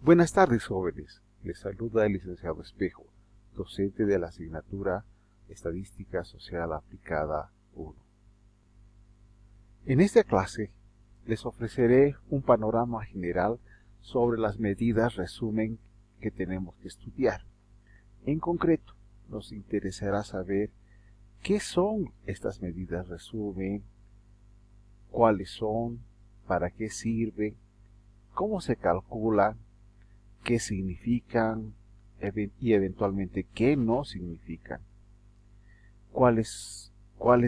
Buenas tardes, jóvenes. Les saluda el licenciado Espejo, docente de la asignatura Estadística Social Aplicada 1. En esta clase les ofreceré un panorama general sobre las medidas resumen que tenemos que estudiar. En concreto, nos interesará saber qué son estas medidas resumen, cuáles son, para qué sirven, cómo se calculan, qué significan y eventualmente qué no significan. ¿Cuáles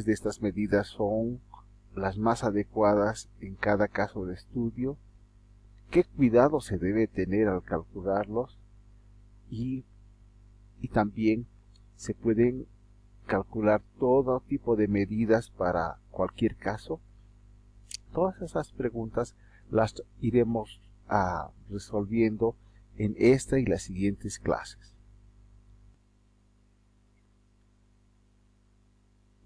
de estas medidas son las más adecuadas en cada caso de estudio? ¿Qué cuidado se debe tener al calcularlos? Y también se pueden calcular todo tipo de medidas para cualquier caso. Todas esas preguntas las iremos resolviendo en esta y las siguientes clases.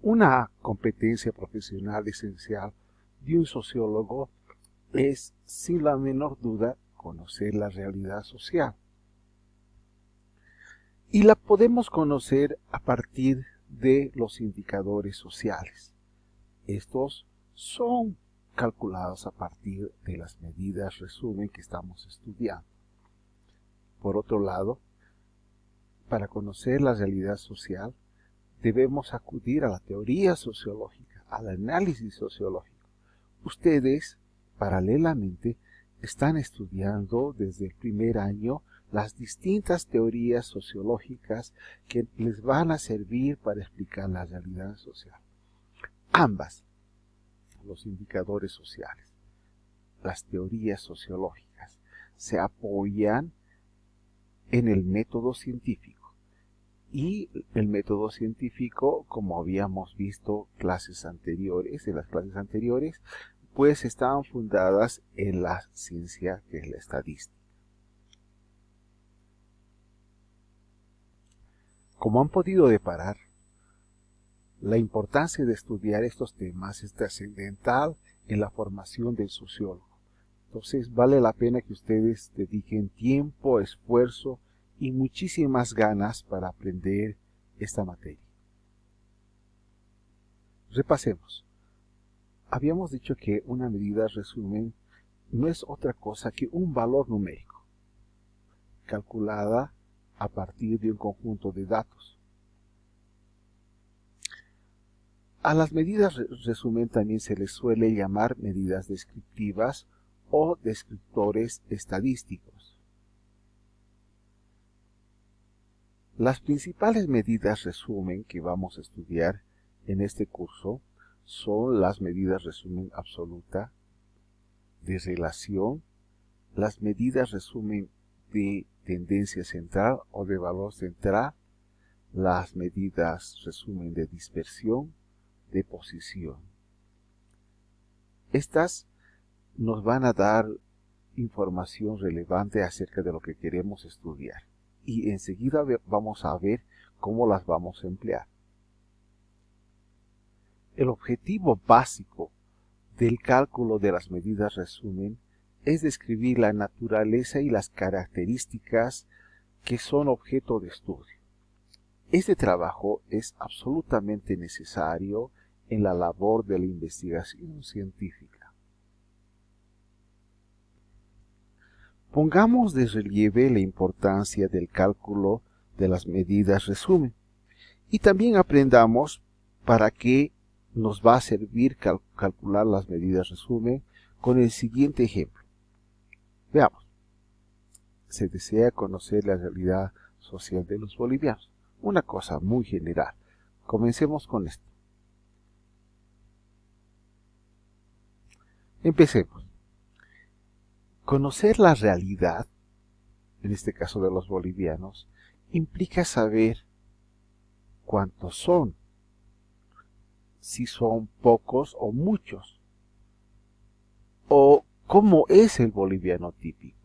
Una competencia profesional esencial de un sociólogo es, sin la menor duda, conocer la realidad social. Y la podemos conocer a partir de los indicadores sociales. Estos son calculados a partir de las medidas resumen que estamos estudiando. Por otro lado, para conocer la realidad social, debemos acudir a la teoría sociológica, al análisis sociológico. Ustedes, paralelamente, están estudiando desde el primer año las distintas teorías sociológicas que les van a servir para explicar la realidad social. Ambas, los indicadores sociales, las teorías sociológicas, se apoyan en el método científico. Y el método científico, como habíamos visto en las clases anteriores, pues estaban fundadas en la ciencia que es la estadística. Como han podido deparar, la importancia de estudiar estos temas es trascendental en la formación del sociólogo. Entonces vale la pena que ustedes dediquen tiempo, esfuerzo y muchísimas ganas para aprender esta materia. Repasemos. Habíamos dicho que una medida resumen no es otra cosa que un valor numérico, calculada a partir de un conjunto de datos. A las medidas resumen también se les suele llamar medidas descriptivas o descriptores estadísticos. Las principales medidas resumen que vamos a estudiar en este curso son las medidas resumen absoluta, de relación, las medidas resumen de tendencia central o de valor central, las medidas resumen de dispersión, de posición. Estas nos van a dar información relevante acerca de lo que queremos estudiar y enseguida vamos a ver cómo las vamos a emplear. El objetivo básico del cálculo de las medidas resumen es describir la naturaleza y las características que son objeto de estudio. Este trabajo es absolutamente necesario en la labor de la investigación científica. Pongamos de relieve la importancia del cálculo de las medidas resumen y también aprendamos para qué nos va a servir calcular las medidas resumen con el siguiente ejemplo. Veamos. Se desea conocer la realidad social de los bolivianos. Una cosa muy general. Comencemos con esto. Empecemos. Conocer la realidad, en este caso de los bolivianos, implica saber cuántos son, si son pocos o muchos, o cómo es el boliviano típico.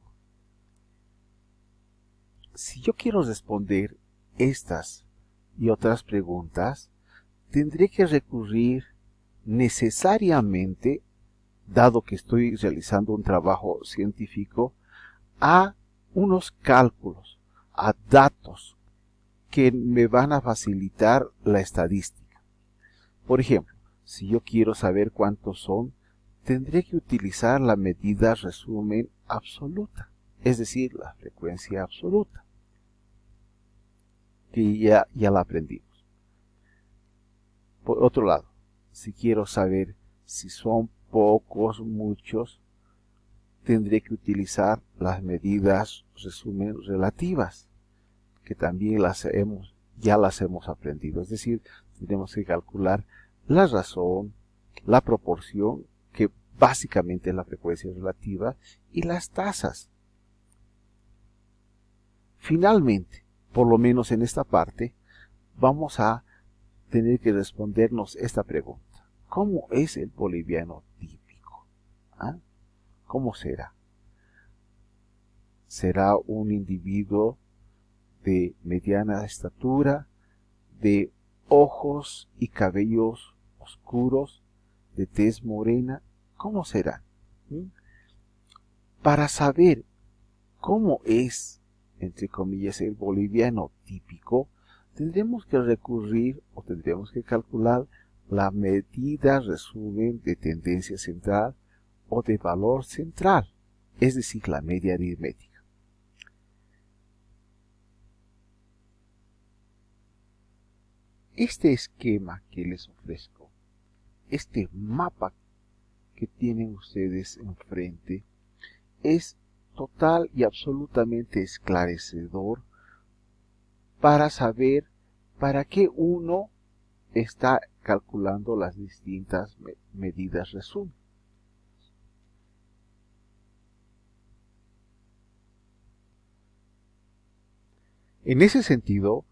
Si yo quiero responder estas y otras preguntas, tendré que recurrir necesariamente, dado que estoy realizando un trabajo científico, a unos cálculos a datos que me van a facilitar la estadística. Por ejemplo, si yo quiero saber cuántos son, tendré que utilizar la medida resumen absoluta, es decir, la frecuencia absoluta, que ya la aprendimos. Por otro lado, si quiero saber si son pocos, muchos, tendré que utilizar las medidas resumen relativas, que también ya las hemos aprendido. Es decir, tenemos que calcular la razón, la proporción, que básicamente es la frecuencia relativa, y las tasas. Finalmente, por lo menos en esta parte, vamos a tener que respondernos esta pregunta. ¿Cómo es el boliviano típico? ¿Ah? ¿Cómo será? ¿Será un individuo de mediana estatura, de ojos y cabellos oscuros, de tez morena? ¿Cómo será? Para saber cómo es, entre comillas, el boliviano típico, tendremos que recurrir o tendremos que calcular la medida resumen de tendencia central o de valor central, es decir, la media aritmética. Este esquema que les ofrezco, este mapa que tienen ustedes enfrente, es total y absolutamente esclarecedor para saber para qué uno está calculando las distintas medidas resumen. En ese sentido,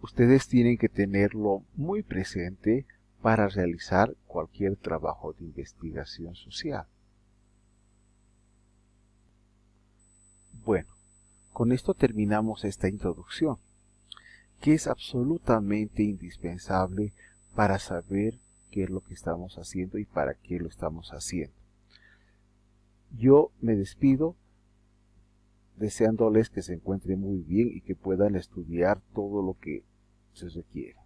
ustedes tienen que tenerlo muy presente para realizar cualquier trabajo de investigación social. Bueno, con esto terminamos esta introducción, que es absolutamente indispensable para saber qué es lo que estamos haciendo y para qué lo estamos haciendo. Yo me despido deseándoles que se encuentren muy bien y que puedan estudiar todo lo que se requiere.